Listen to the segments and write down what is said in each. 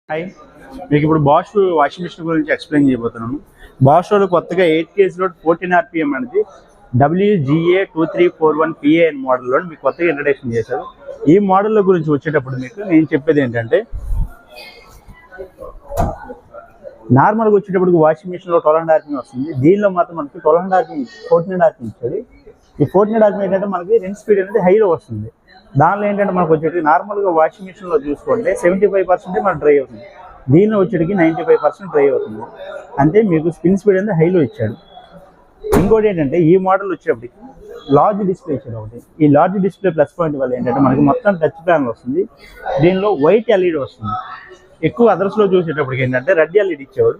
Hi, మీకు ఇప్పుడు Bosch washing machine గురించి ఎక్స్ప్లెయిన్ చేయబోతున్నాను. బాష్ వాళ్ళు కొత్తగా 8 kg 14 RPM అనేది WGA2341PA అనే మోడల్లో మీకు కొత్తగా ఇంట్రడక్షన్ చేశారు. ఈ మోడల్ గురించి వచ్చేటప్పుడు మీకు నేను చెప్పేది ఏంటంటే, నార్మల్గా వచ్చేటప్పుడు వాషింగ్ మిషన్లో 1200 RPM వస్తుంది. దీనిలో మాత్రం మనకి 1200 RPM 1400 RPM ఇచ్చాడు. ఈ 1400 RPM ఏంటంటే మనకి రెండు స్పీడ్ అనేది హైలో వస్తుంది. దానిలో ఏంటంటే మనకు వచ్చేటికి నార్మల్గా వాషింగ్ మిషన్లో చూసుకుంటే 75% మనకు డ్రై అవుతుంది. దీనిలో వచ్చేటికి 95% డ్రై అవుతుంది. అంటే మీకు స్పిన్ స్పీడ్ అనేది హైలో ఇచ్చాడు. ఇంకోటి ఏంటంటే ఈ మోడల్ వచ్చేటప్పటికి లార్జ్ డిస్ప్లే ఇచ్చాడు ఒకటి. ఈ లార్జ్ డిస్ప్లే ప్లస్ పాయింట్ వల్ల ఏంటంటే మనకి మొత్తం టచ్ ప్యానల్ వస్తుంది. దీనిలో వైట్ ఎల్ఈడి వస్తుంది. ఎక్కువ అదర్స్లో చూసేటప్పటికి ఏంటంటే రెడ్ ఎల్ఈడి ఇచ్చేవాడు.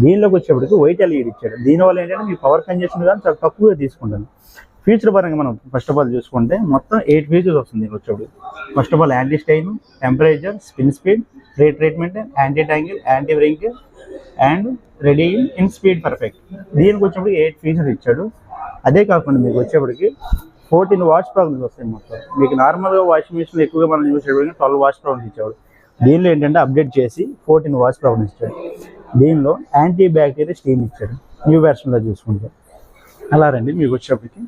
దీనిలోకి వచ్చేప్పటికి వైట్ ఎల్ఈడి ఇచ్చాడు. దీనివల్ల ఏంటంటే మీ పవర్ కన్జెషన్ కానీ చాలా తక్కువగా తీసుకుంటాను. ఫీచర్ పరంగా మనం ఫస్ట్ ఆఫ్ ఆల్ చూసుకుంటే మొత్తం 8 ఫీచర్స్ వస్తుంది దీనికి వచ్చేప్పుడు. First of all anti stain, temperature, spin speed, ray treatment, anti tangle, anti wrinkle and ready in speed perfect. దీనికి వచ్చేప్పటికి 8 ఫీచర్స్ ఇచ్చాడు. అదే కాకుండా మీకు వచ్చేప్పటికి 14 వాష్ ప్రాబ్లమ్స్ వస్తాయి మొత్తం. మీకు నార్మల్గా వాషింగ్ మిషన్ ఎక్కువగా మనం చూసేటప్పటికి 12 వాష్ ప్రాబ్లమ్స్ ఇచ్చాడు. దీనిలో ఏంటంటే అప్డేట్ చేసి 14 వాష్ ప్రాబ్లమ్స్ ఇచ్చాడు. దీనిలో యాంటీ బ్యాక్టీరియా స్టీమ్ ఇచ్చాడు న్యూ వెర్షన్లో చూసుకుంటే. అలా రండి మీకు వచ్చేప్పటికి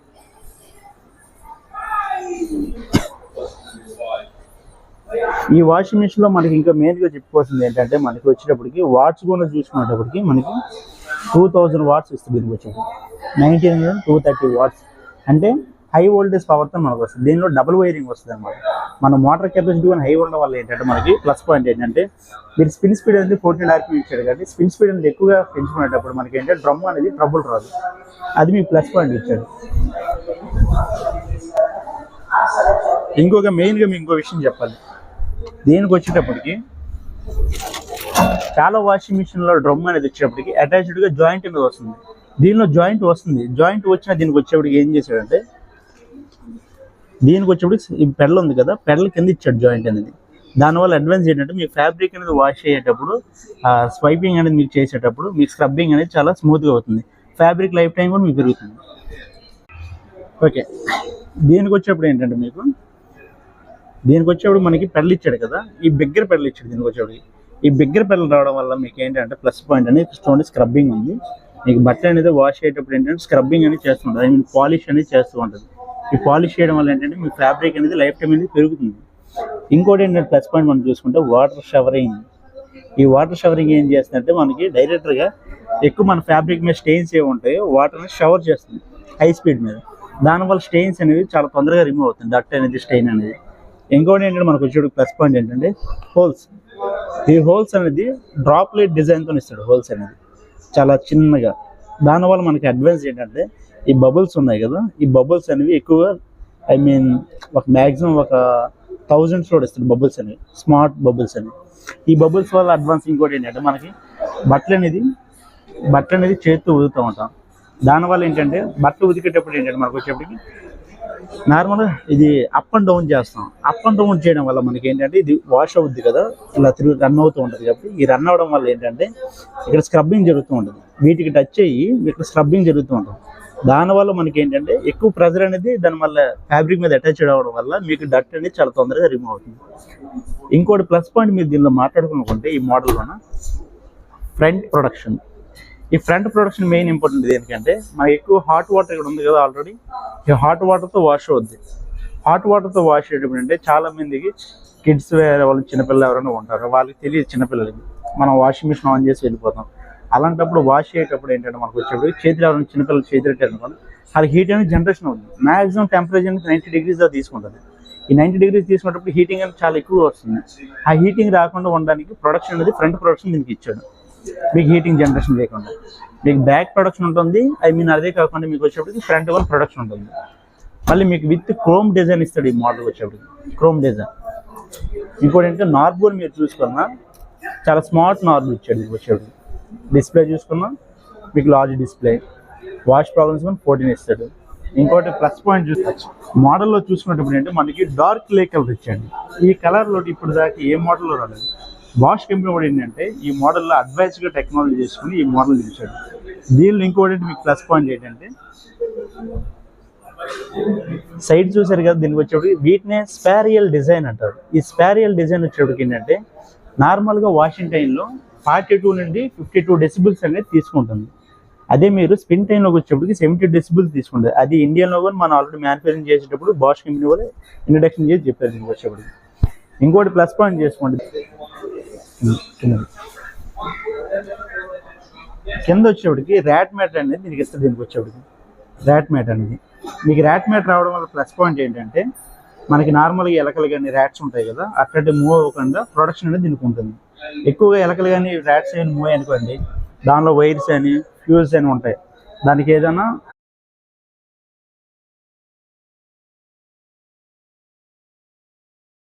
ఈ వాషింగ్ మిషన్లో మనకి ఇంకా మెయిన్గా చెప్పుకోవాల్సింది ఏంటంటే మనకి వచ్చేటప్పటికి వాట్స్ కూడా చూసుకునేటప్పటికి మనకి 2000 వాట్స్ ఇస్తుంది. దీనికి వచ్చేటప్పుడు 1900 230 వాట్స్ అంటే హై వోల్టేజ్ పవర్తో మనకు వస్తుంది. దీనిలో డబుల్ వైరింగ్ వస్తుంది అన్నమాట. మన మోటార్ కెపాసిటీ కానీ హై ఉండడం వల్ల ఏంటంటే మనకి ప్లస్ పాయింట్ ఏంటంటే మీరు స్పిన్ స్పీడ్ అనేది 14 RPM ఇచ్చాడు కాబట్టి స్పిన్ స్పీడ్ అనేది ఎక్కువగా పెంచుకునేటప్పుడు మనకి ఏంటంటే డ్రమ్ అనేది ట్రబుల్ రాదు. అది మీకు ప్లస్ పాయింట్ ఇచ్చాడు. ఇంకొక మెయిన్గా మీకు ఇంకో విషయం చెప్పాలి. దీనికి వచ్చేటప్పటికి చాలా వాషింగ్ మిషన్లో డ్రమ్ అనేది వచ్చేటప్పటికి అటాచ్డ్గా జాయింట్ అనేది వస్తుంది. దీనిలో జాయింట్ వస్తుంది. జాయింట్ వచ్చిన దీనికి వచ్చేప్పటికి ఏం చేశాడంటే దీనికి వచ్చేప్పటికి ఈ పెడల్ ఉంది కదా, పెడల్ కింద ఇచ్చాడు జాయింట్ అనేది. దానివల్ల అడ్వాన్స్ ఏంటంటే మీకు ఫ్యాబ్రిక్ అనేది వాష్ అయ్యేటప్పుడు స్వైపింగ్ అనేది మీకు చేసేటప్పుడు మీకు స్క్రబ్బింగ్ అనేది చాలా స్మూత్గా అవుతుంది. ఫ్యాబ్రిక్ లైఫ్ టైం కూడా మీకు పెరుగుతుంది. ఓకే, దీనికి వచ్చేప్పుడు ఏంటంటే దీనికి వచ్చేప్పుడు మనకి పెడల్ ఇచ్చాడు కదా, ఈ బిగ్గర పెడల్ ఇచ్చాడు. దీనికి వచ్చేప్పుడు ఈ బిగ్గర పెడల్ రావడం వల్ల మీకు ఏంటంటే ప్లస్ పాయింట్ అనేది చూడండి, స్క్రబ్బింగ్ ఉంది. మీకు బట్టలు అనేది వాష్ అయ్యేటప్పుడు ఏంటంటే స్క్రబ్బింగ్ అనేది చేస్తూ ఉంటుంది. ఐ మీన్ పాలిష్ అనేది చేస్తూ ఉంటుంది. ఈ పాలిష్ చేయడం వల్ల ఏంటంటే మీ ఫ్యాబ్రిక్ అనేది లైఫ్ టైం అనేది పెరుగుతుంది. ఇంకోటి ఏంటంటే ప్లస్ పాయింట్ మనం చూసుకుంటే వాటర్ షవరింగ్. ఈ వాటర్ షవరింగ్ ఏం చేస్తుందంటే మనకి డైరెక్ట్గా ఎక్కువ మన ఫ్యాబ్రిక్ మీద స్టెయిన్స్ ఏమి ఉంటాయో వాటర్ని షవర్ చేస్తుంది హై స్పీడ్ మీద. దానివల్ల స్టెయిన్స్ అనేది చాలా తొందరగా రిమూవ్ అవుతుంది, డట్ అనేది స్టెయిన్ అనేది. ఇంకోటి ఏంటంటే మనకు వచ్చే ప్లస్ పాయింట్ ఏంటంటే హోల్స్. ఈ హోల్స్ అనేది డ్రాప్లెట్ డిజైన్తో ఇస్తాడు. హోల్స్ అనేది చాలా చిన్నగా. దానివల్ల మనకి అడ్వాన్స్ ఏంటంటే ఈ బబుల్స్ ఉన్నాయి కదా, ఈ బబుల్స్ అనేవి ఎక్కువగా ఐ మీన్ ఒక మ్యాక్సిమం ఒక 1000s కూడా ఇస్తాడు బబుల్స్ అనేవి, స్మార్ట్ బబుల్స్ అనేవి. ఈ బబుల్స్ వల్ల అడ్వాన్స్ ఇంకోటి ఏంటంటే మనకి బట్టలు అనేది చేతితో ఉదుతూ ఉంటాం. దానివల్ల ఏంటంటే బట్టలు ఉతికేటప్పుడు ఏంటంటే మనకు వచ్చేప్పటికి నార్మల్గా ఇది అప్ అండ్ డౌన్ చేస్తాం. అప్ అండ్ డౌన్ చేయడం వల్ల మనకి ఏంటంటే ఇది వాష్ అవుద్ది కదా, ఇలా రన్ అవుతూ ఉంటుంది. కాబట్టి ఈ రన్ అవ్వడం వల్ల ఏంటంటే ఇక్కడ స్క్రబ్బింగ్ జరుగుతూ ఉంటుంది. వీటికి టచ్ అయ్యి ఇక్కడ స్క్రబ్బింగ్ జరుగుతూ ఉంటుంది. దానివల్ల మనకి ఏంటంటే ఎక్కువ ప్రెజర్ అనేది దాని వల్ల ఫ్యాబ్రిక్ మీద అటాచ్ అవ్వడం వల్ల మీకు డట్ అనేది చాలా తొందరగా రిమూవ్ అవుతుంది. ఇంకోటి ప్లస్ పాయింట్ మీరు దీనిలో మాట్లాడుకునుకుంటే ఈ మోడల్లోన ఫ్రంట్ ప్రొడక్షన్. ఈ ఫ్రంట్ ప్రొడక్షన్ మెయిన్ ఇంపార్టెంట్ దేనికంటే మనకి ఎక్కువ హాట్ వాటర్ ఇక్కడ ఉంది కదా ఆల్రెడీ, ఈ హాట్ వాటర్తో వాష్ అవుద్ది. హాట్ వాటర్తో వాష్ చేయడం అంటే చాలా మందికి కిడ్స్ వాళ్ళు చిన్నపిల్లలు ఎవరైనా ఉంటారు, వాళ్ళకి తెలియదు. చిన్నపిల్లలకి మనం వాషింగ్ మిషన్ ఆన్ చేసి వెళ్ళిపోతాం. అలాంటప్పుడు వాష్ అయ్యేటప్పుడు ఏంటంటే మనకు వచ్చేప్పుడు చేతులు ఎవరైనా చిన్నపిల్లలు చేతులు పెట్టారనుకోండి, అది హీట్ అనేది జనరేషన్ అవుతుంది. మ్యాక్సిమం టెంపరేచర్ అనేది 90 degrees దాకా తీసుకుంటుంది. ఈ 90 degrees తీసుకున్నప్పుడు హీటింగ్ అనేది చాలా ఎక్కువ వస్తుంది. ఆ హీటింగ్ రాకుండా ఉండడానికి ప్రొడక్షన్ అనేది ఫ్రంట్ ప్రొడక్షన్ దీనికి ఇచ్చాడు. మీకు హీటింగ్ జనరేషన్ లేకుండా మీకు బ్యాక్ ప్రొడక్షన్ ఉంటుంది. ఐ మీన్ అదే కాకుండా మీకు వచ్చేప్పటికి ఫ్రంట్ వన్ ప్రొడక్షన్ ఉంటుంది. మళ్ళీ మీకు విత్ క్రోమ్ డిజైన్ ఇస్తాడు ఈ మోడల్ వచ్చేప్పటికి, క్రోమ్ డిజైన్. ఇంకోటి ఏంటంటే నార్బోల్ మీరు చూసుకున్నా చాలా స్మార్ట్ నార్బోల్ ఇచ్చాడు. మీకు వచ్చేప్పటికి డిస్ప్లే చూసుకున్నా మీకు లార్జ్ డిస్ప్లే, వాష్ ప్రాబ్లమ్స్ కానీ 14 ఇస్తాడు. ఇంకోటి ప్లస్ పాయింట్ చూసుకోవచ్చు మోడల్లో చూసుకున్నప్పుడు అంటే మనకి డార్క్ లే కలర్ ఇచ్చాడు. ఈ కలర్లో ఇప్పుడు దాకా ఏ మోడల్లో రాలేదు. బాష్ కంపెనీ కూడా ఏంటంటే ఈ మోడల్లో అడ్వాన్స్గా టెక్నాలజీ చేసుకుని ఈ మోడల్ ఇచ్చాడు. దీనిలో ఇంకోటి మీకు ప్లస్ పాయింట్ ఏంటంటే సైడ్ చూసారు కదా, దీనికి వచ్చేప్పటికి వీటినే స్పారియల్ డిజైన్ అంటారు. ఈ స్పారియల్ డిజైన్ వచ్చేప్పటికి ఏంటంటే నార్మల్గా వాషింగ్ టైంలో 42 నుండి 52 డెసిబుల్స్ అనేది తీసుకుంటుంది. అదే మీరు స్పిన్ టైంలోకి వచ్చేప్పటికి 70 డెసిబుల్స్ తీసుకుంటుంది. అది ఇండియన్లో కూడా మనం ఆల్రెడీ మ్యానుఫ్యాక్చరింగ్ చేసేటప్పుడు బాష్ కంపెనీ కూడా ఇంట్రడక్షన్ చేసి చెప్పారు దీనికి వచ్చేప్పటికి. ఇంకోటి ప్లస్ పాయింట్ చేసుకోండి, కింద వచ్చేప్పటికి ర్యాట్ మ్యాట్ అనేది దీనికి ఇస్తుంది. దీనికి వచ్చేప్పటికి ర్యాట్ మ్యాట్ అనేది మీకు ర్యాట్ మ్యాట్ రావడం వల్ల ప్లస్ పాయింట్ ఏంటంటే మనకి నార్మల్గా ఎలకలు కానీ ర్యాట్స్ ఉంటాయి కదా, అట్లాంటి మూవ్ అవ్వకుండా ప్రొడక్షన్ అనేది దీనికి ఉంటుంది. ఎక్కువగా ఎలకలు కానీ ర్యాట్స్ కానీ మూవ్ అనుకోండి, దానిలో వైర్స్ అని ఫ్యూజ్ అని ఉంటాయి, దానికి ఏదైనా